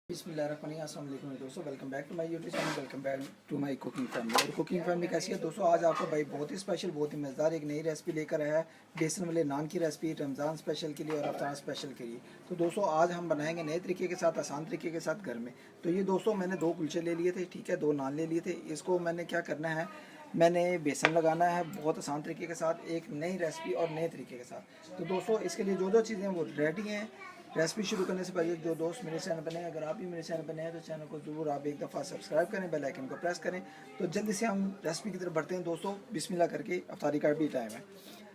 अस्सलामुअलैकुम दोस्तों, welcome back to my YouTube channel, welcome back to my cooking family. और cooking family कैसी है दोस्तों, आज आपको भाई बहुत ही स्पेशल, बहुत ही मज़ेदार एक नई रेसिपी लेकर आया है। बेसन वाले नान की रेसिपी रमज़ान स्पेशल के लिए और अफ्तार स्पेशल के लिए। तो दोस्तों आज हम बनाएंगे नए तरीके के साथ, आसान तरीके के साथ घर में। तो ये दोस्तों मैंने 2 कुलचे ले लिए थे, ठीक है, 2 नान ले लिए थे। इसको मैंने क्या करना है, मैंने बेसन लगाना है बहुत आसान तरीके के साथ, एक नई रेसिपी और नए तरीके के साथ। तो दोस्तों इसके लिए जो जो चीज़ें वो रेडी हैं। रेसिपी शुरू करने से पहले जो दोस्त मेरे चैनल पर नए हैं, अगर आप भी मेरे चैनल पर नए हैं तो चैनल को ज़रूर आप एक दफ़ा सब्सक्राइब करें, बेल आइकन को प्रेस करें। तो जल्दी से हम रेसिपी की तरफ बढ़ते हैं दोस्तों। बिस्मिल्लाह करके, अफ्तारी का भी टाइम है।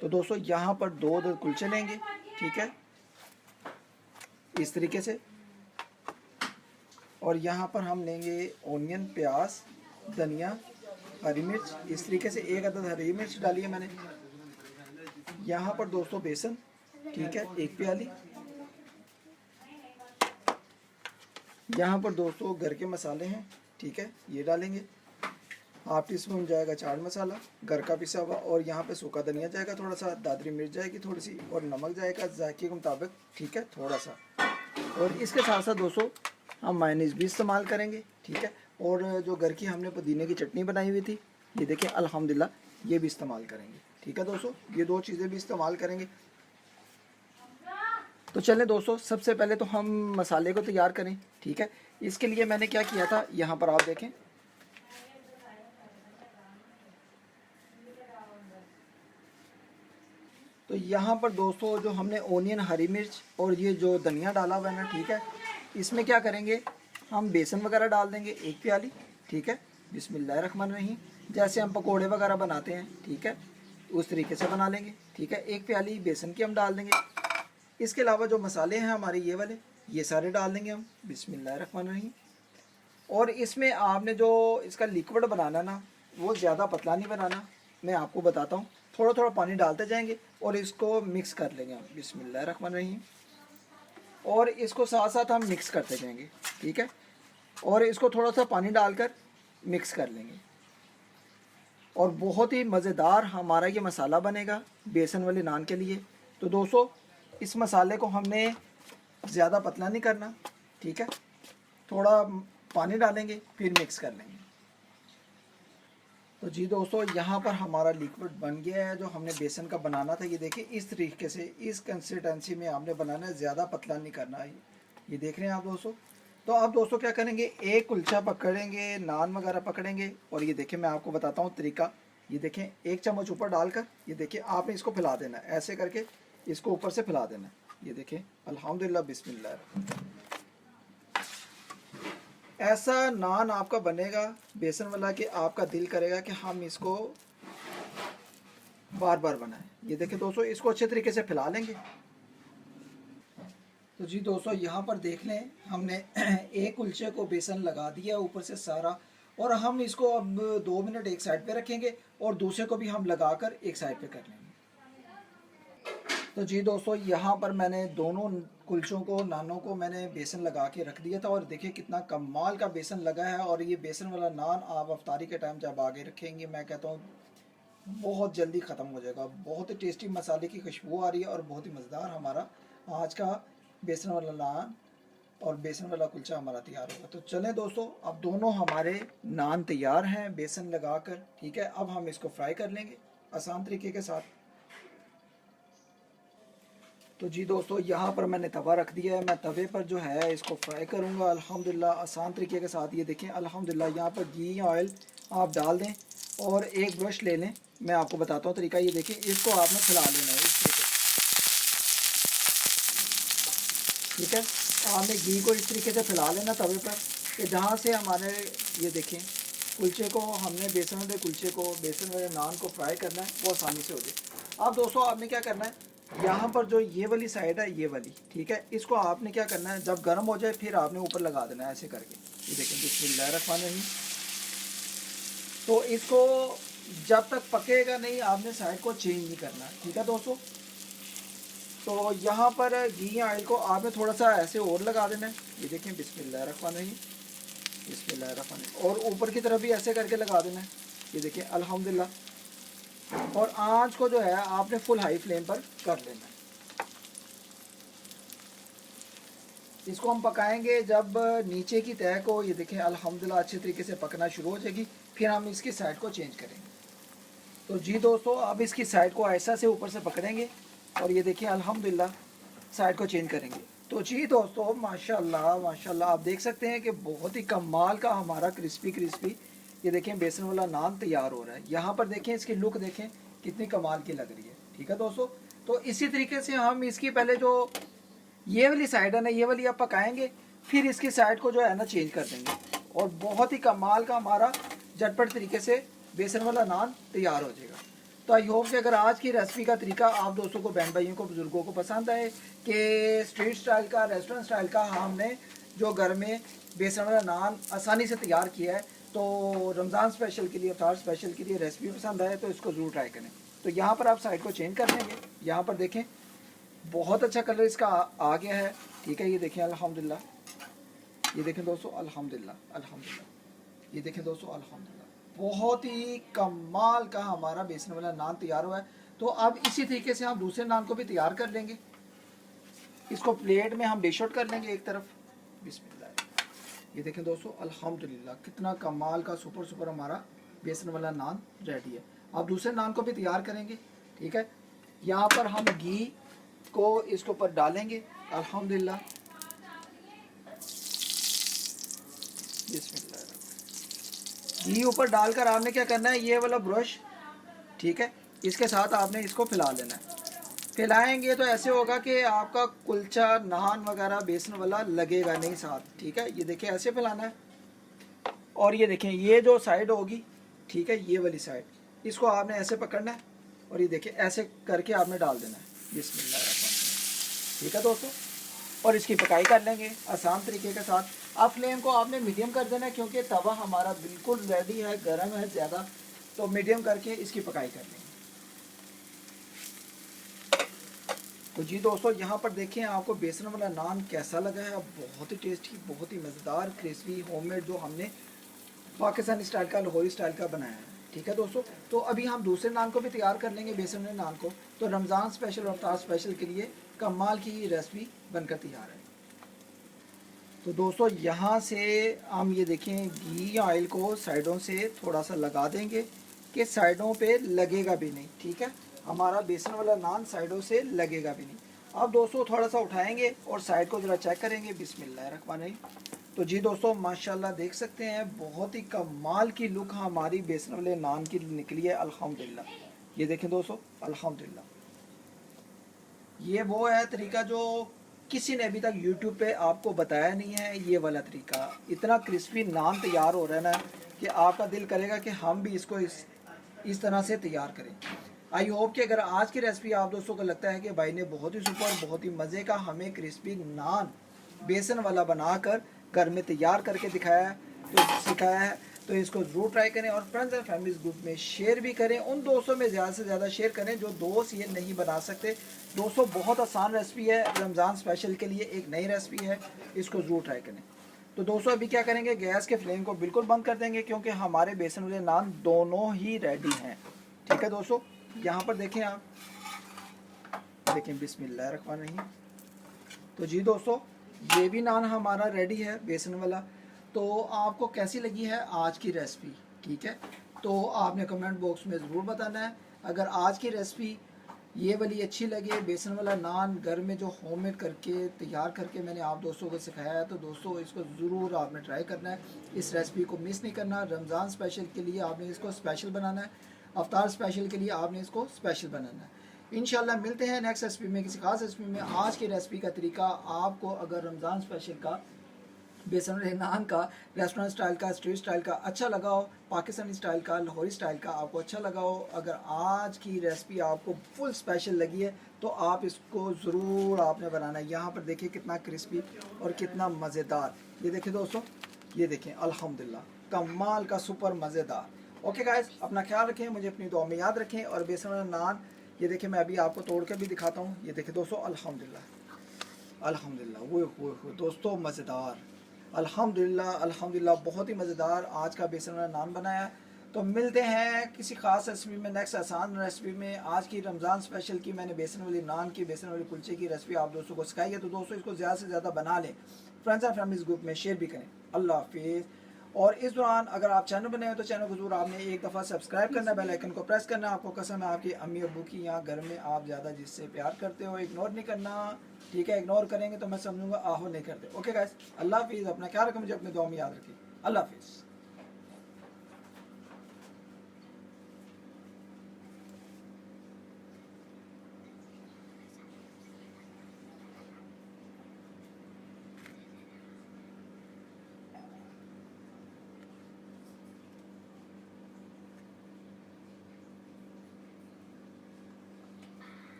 तो दोस्तों यहाँ पर 2 कुलचे लेंगे, ठीक है, इस तरीके से। और यहाँ पर हम लेंगे ओनियन, प्याज, धनिया, हरी मिर्च, इस तरीके से 1 अदद हरी मिर्च डाली है मैंने। यहाँ पर दोस्तों बेसन, ठीक है, 1 प्याली। यहाँ पर दोस्तों घर के मसाले हैं, ठीक है, ये डालेंगे। हाफ टी स्पून जाएगा चाट मसाला घर का पिसा हुआ, और यहाँ पे सूखा धनिया जाएगा थोड़ा सा, दादरी मिर्च जाएगी थोड़ी सी, और नमक जाएगा जायके के मुताबिक, ठीक है, थोड़ा सा। और इसके साथ साथ दोस्तों हम मायोनीज भी इस्तेमाल करेंगे, ठीक है। और जो घर की हमने पुदीने की चटनी बनाई हुई थी, ये देखिए अल्हम्दुलिल्लाह, ये भी इस्तेमाल करेंगे, ठीक है दोस्तों, ये 2 चीज़ें भी इस्तेमाल करेंगे। तो चलें दोस्तों, सबसे पहले तो हम मसाले को तैयार करें, ठीक है। इसके लिए मैंने क्या किया था, यहाँ पर आप देखें, तो यहाँ पर दोस्तों जो हमने ओनियन, हरी मिर्च और ये जो धनिया डाला हुआ है ना, ठीक है, इसमें क्या करेंगे, हम बेसन वगैरह डाल देंगे 1 प्याली, ठीक है। बिस्मिल्लाहिर्रहमानिर्रहीम, जैसे हम पकोड़े वगैरह बनाते हैं, ठीक है, उस तरीके से बना लेंगे, ठीक है। 1 प्याली बेसन की हम डाल देंगे। इसके अलावा जो मसाले हैं हमारे ये वाले, ये सारे डाल देंगे हम, बिस्मिल्लाहिर्रहमानिर्रहीम। और इसमें आपने जो इसका लिक्विड बनाना ना, वो ज़्यादा पतला नहीं बनाना, मैं आपको बताता हूँ। थोड़ा थोड़ा पानी डालते जाएंगे और इसको मिक्स कर लेंगे हम, बिस्मिल्लाहिर्रहमानिर्रहीम। और इसको साथ साथ हम मिक्स करते जाएंगे, ठीक है। और इसको थोड़ा सा पानी डालकर मिक्स कर लेंगे। और बहुत ही मज़ेदार हमारा ये मसाला बनेगा बेसन वाले नान के लिए। तो दोस्तों इस मसाले को हमने ज़्यादा पतला नहीं करना, ठीक है, थोड़ा पानी डालेंगे फिर मिक्स कर लेंगे। तो जी दोस्तों यहाँ पर हमारा लिक्विड बन गया है जो हमने बेसन का बनाना था। ये देखिए इस तरीके से, इस कंसिस्टेंसी में आपने बनाना है, ज़्यादा पतला नहीं करना है। ये देख रहे हैं आप दोस्तों। तो आप दोस्तों क्या करेंगे, एक कुलचा पकड़ेंगे, नान वगैरह पकड़ेंगे, और ये देखिए मैं आपको बताता हूँ तरीका। ये देखें 1 चम्मच ऊपर डालकर, ये देखिए आपने इसको फैला देना है, ऐसे करके इसको ऊपर से फैला देना है। ये देखें अल्हम्दुलिल्लाह, बिस्मिल्लाह, ऐसा नान आपका बनेगा बेसन वाला कि आपका दिल करेगा कि हम इसको बार बार बनाएं। ये देखिए दोस्तों, इसको अच्छे तरीके से फैला लेंगे। तो जी दोस्तों यहाँ पर देख लें, हमने एक कुलचे को बेसन लगा दिया ऊपर से सारा, और हम इसको अब 2 मिनट एक साइड पे रखेंगे और दूसरे को भी हम लगाकर एक साइड पे कर लेंगे। तो जी दोस्तों यहाँ पर मैंने दोनों कुलचों को, नानों को मैंने बेसन लगा के रख दिया था, और देखिए कितना कमाल का बेसन लगा है। और ये बेसन वाला नान आप अफ्तारी के टाइम जब आगे रखेंगे, मैं कहता हूँ बहुत जल्दी ख़त्म हो जाएगा। बहुत ही टेस्टी मसाले की खुशबू आ रही है और बहुत ही मज़ेदार हमारा आज का बेसन वाला नान और बेसन वाला कुलचा हमारा तैयार होगा। तो चलें दोस्तों, अब दोनों हमारे नान तैयार हैं बेसन लगा कर, ठीक है। अब हम इसको फ्राई कर लेंगे आसान तरीके के साथ। तो जी दोस्तों यहाँ पर मैंने तवा रख दिया है, मैं तवे पर जो है इसको फ्राई करूँगा अल्हम्दुलिल्लाह आसान तरीके के साथ। ये देखें अल्हम्दुलिल्लाह, यहाँ पर घी ऑयल आप डाल दें और एक ब्रश ले लें। मैं आपको बताता हूँ तरीका। ये देखें, इसको आपने फैला लेना है इस तरीके, ठीक है। आपने घी को इस तरीके से फैला लेना तवे पर कि जहाँ से हमारे, ये देखें, कुलचे को हमने बेसन वाले कुलचे को, बेसन वाले नान को फ्राई करना है, वो आसानी से हो जाए। अब दोस्तों आपने क्या करना है, यहाँ पर जो ये वाली साइड है, ये वाली, ठीक है, इसको आपने क्या करना है, जब गर्म हो जाए फिर आपने ऊपर लगा देना है ऐसे करके। ये देखें बिस्मिल्लाहिर्रहमानिर्रहीम। तो इसको जब तक पकेगा नहीं आपने साइड को चेंज नहीं करना, ठीक है दोस्तों। तो यहाँ पर घी ऑयल को आपने थोड़ा सा ऐसे और लगा देना है। ये देखें बिस्मिल्लाहिर्रहमानिर्रहीम, बिस्मिल्लाहिर्रहमानिर्रहीम, और ऊपर की तरफ भी ऐसे करके लगा देना है। ये देखिए अल्हम्दुलिल्लाह। और आंच को जो है आपने फुल हाई फ्लेम पर कर लेना है। इसको हम पकाएंगे जब नीचे की तह को ये देखें अल्हम्दुलिल्लाह अच्छे तरीके से पकना शुरू हो जाएगी, फिर हम इसकी साइड को चेंज करेंगे। तो जी दोस्तों, अब इसकी साइड को ऐसा से ऊपर से पकड़ेंगे और ये देखिए अल्हम्दुलिल्लाह साइड को चेंज करेंगे। तो जी दोस्तों, माशाल्लाह माशाल्लाह आप देख सकते हैं कि बहुत ही कमाल का हमारा क्रिस्पी क्रिस्पी ये देखें बेसन वाला नान तैयार हो रहा है। यहाँ पर देखें इसकी लुक देखें कितनी कमाल की लग रही है। ठीक है दोस्तों, तो इसी तरीके से हम इसकी पहले जो ये वाली साइड है ना, ये वाली आप पकाएंगे, फिर इसकी साइड को जो है ना चेंज कर देंगे और बहुत ही कमाल का हमारा झटपट तरीके से बेसन वाला नान तैयार हो जाएगा। तो आई होप कि अगर आज की रेसिपी का तरीका आप दोस्तों को, बहन भाइयों को, बुजुर्गों को पसंद आए कि स्ट्रीट स्टाइल का, रेस्टोरेंट स्टाइल का हमने जो घर में बेसन वाला नान आसानी से तैयार किया है, तो रमज़ान स्पेशल के लिए, अफ्तार स्पेशल के लिए रेसिपी पसंद आए तो इसको ज़रूर ट्राई करें। तो यहाँ पर आप साइड को चेंज कर लेंगे। यहाँ पर देखें बहुत अच्छा कलर इसका आ गया है। ठीक है, ये देखें अल्हम्दुलिल्लाह, ये देखें दोस्तों अल्हम्दुलिल्लाह अल्हम्दुलिल्लाह, ये देखें दोस्तों अल्हम्दुलिल्लाह, बहुत ही कमाल का हमारा बेसन वाला नान तैयार हुआ है। तो अब इसी तरीके से हम दूसरे नान को भी तैयार कर लेंगे। इसको प्लेट में हम डिश आउट कर लेंगे एक तरफ। बिस्मिल्लाह, ये देखें दोस्तों अल्हम्दुलिल्लाह कितना कमाल का सुपर हमारा बेसन वाला नान रेडी है। अब दूसरे नान को भी तैयार करेंगे। ठीक है, यहाँ पर हम घी को इसके ऊपर डालेंगे अल्हम्दुलिल्लाह। बिस्मिल्लाह, घी ऊपर डालकर आपने क्या करना है, ये वाला ब्रश, ठीक है, इसके साथ आपने इसको फैला लेना है। फैलाएंगे तो ऐसे होगा कि आपका कुलचा, नान वगैरह बेसन वाला लगेगा नहीं साथ। ठीक है, ये देखिए ऐसे फैलाना है। और ये देखें ये जो साइड होगी, ठीक है, ये वाली साइड, इसको आपने ऐसे पकड़ना है और ये देखिए ऐसे करके आपने डाल देना है। बिस्मिल्लाह, ठीक है दोस्तों, और इसकी पकाई कर लेंगे आसान तरीके के साथ। अब फ्लेम को आपने मीडियम कर देना है क्योंकि तवा हमारा बिल्कुल रेडी है, गर्म है ज़्यादा, तो मीडियम करके इसकी पकाई कर लेंगे। तो जी दोस्तों, यहाँ पर देखें आपको बेसन वाला नान कैसा लगा है। बहुत ही टेस्टी, बहुत ही मज़ेदार, क्रिस्पी, होममेड जो हमने पाकिस्तानी स्टाइल का, लाहौरी स्टाइल का बनाया है। ठीक है दोस्तों, तो अभी हम दूसरे नान को भी तैयार कर लेंगे, बेसन वाले नान को। तो रमज़ान स्पेशल और अफ्तार स्पेशल के लिए कमाल की रेसिपी बनकर तैयार है। तो दोस्तों, यहाँ से हम ये देखें घी ऑयल को साइडों से थोड़ा सा लगा देंगे कि साइडों पे लगेगा भी नहीं। ठीक है, हमारा बेसन वाला नान साइडों से लगेगा भी नहीं। अब दोस्तों थोड़ा सा उठाएंगे और साइड को ज़रा चेक करेंगे। बिस्मिल्लाहिर्रहमानिर्रहीम। तो जी दोस्तों, माशाल्लाह देख सकते हैं बहुत ही कमाल की लुक हमारी बेसन वाले नान की निकली है अल्हम्दुलिल्लाह। ये देखें दोस्तों अल्हम्दुलिल्लाह, ये वो है तरीका जो किसी ने अभी तक YouTube पे आपको बताया नहीं है। ये वाला तरीका, इतना क्रिस्पी नान तैयार हो रहा है ना कि आपका दिल करेगा कि हम भी इसको इस तरह से तैयार करें। आई होप कि अगर आज की रेसिपी आप दोस्तों को लगता है कि भाई ने बहुत ही सुपर, बहुत ही मज़े का हमें क्रिस्पी नान बेसन वाला बनाकर घर में तैयार करके दिखाया है, तो सिखाया है, तो इसको ज़रूर ट्राई करें और फ्रेंड्स एंड फैमिलीज ग्रुप में शेयर भी करें। उन दोस्तों में ज़्यादा से ज़्यादा शेयर करें जो दोस्त ये नहीं बना सकते। दोस्तों बहुत आसान रेसिपी है, रमज़ान स्पेशल के लिए एक नई रेसिपी है, इसको ज़रूर ट्राई करें। तो दोस्तों अभी क्या करेंगे, गैस के फ्लेम को बिल्कुल बंद कर देंगे क्योंकि हमारे बेसन वाले नान दोनों ही रेडी हैं। ठीक है दोस्तों, यहाँ पर देखें, आप देखें, बिस्मिल्लाहिर्रहमानिर्रहीम। तो जी दोस्तों, ये भी नान हमारा रेडी है बेसन वाला। तो आपको कैसी लगी है आज की रेसिपी, ठीक है, तो आपने कमेंट बॉक्स में ज़रूर बताना है। अगर आज की रेसिपी ये वाली अच्छी लगे, बेसन वाला नान घर में जो होममेड करके तैयार करके मैंने आप दोस्तों को सिखाया है, तो दोस्तों इसको ज़रूर आपने ट्राई करना है। इस रेसिपी को मिस नहीं करना। रमज़ान स्पेशल के लिए आपने इसको स्पेशल बनाना है, अफ्तार स्पेशल के लिए आपने इसको स्पेशल बनाना है। इंशाल्लाह मिलते हैं नेक्स्ट रेसिपी में, किसी खास रेसिपी में। आज की रेसिपी का तरीका आपको अगर रमज़ान स्पेशल का बेसन वाले नान का, रेस्टोरेंट स्टाइल का, स्ट्रीट स्टाइल का अच्छा लगा हो, पाकिस्तानी स्टाइल का, लाहौरी स्टाइल का आपको अच्छा लगा हो, अगर आज की रेसिपी आपको फुल स्पेशल लगी है तो आप इसको ज़रूर आपने बनाना है। यहाँ पर देखिए कितना क्रिस्पी और कितना मज़ेदार, ये देखिए दोस्तों, ये देखें अल्हम्दुलिल्लाह कमाल का सुपर मज़ेदार। ओके गाइस, अपना ख्याल रखें, मुझे अपनी दुआ में याद रखें। और बेसन वाला नान ये देखिए मैं अभी आपको तोड़ कर भी दिखाता हूँ। ये देखिए दोस्तों अल्हम्दुलिल्लाह अल्हम्दुलिल्लाह, वो दोस्तों मज़ेदार, अल्हम्दुलिल्लाह अल्हम्दुलिल्लाह, बहुत ही मज़ेदार आज का बेसन वाला नान बनाया है। तो मिलते हैं किसी खास रेसिपी में, नेक्स्ट आसान रेसिपी में। आज की रमज़ान स्पेशल की मैंने बेसन वाली नान की, बेसन वाली कुलचे की रेसिपी आप दोस्तों को सिखाई है। तो दोस्तों इसको ज़्यादा से ज़्यादा बना लें, फ्रेंड्स एंड फैमिलीज ग्रुप में शेयर भी करें। अल्लाह हाफिज़। और इस दौरान अगर आप चैनल बने हो तो चैनल को जरूर आपने एक दफ़ा सब्सक्राइब करना है, बेल आइकन को प्रेस करना। आपको कसम है आपकी अम्मी अब्बू की, यहाँ घर में आप ज़्यादा जिससे प्यार करते हो, इग्नोर नहीं करना, ठीक है? इग्नोर करेंगे तो मैं समझूंगा आहो नहीं करते। ओके गाइस, अल्लाह हाफिज़। अपना ख्याल रखें, मुझे अपने दुआ में याद रखिए। अल्लाह हाफिज़।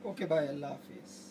ओके बाय, अल्लाह हाफिज़।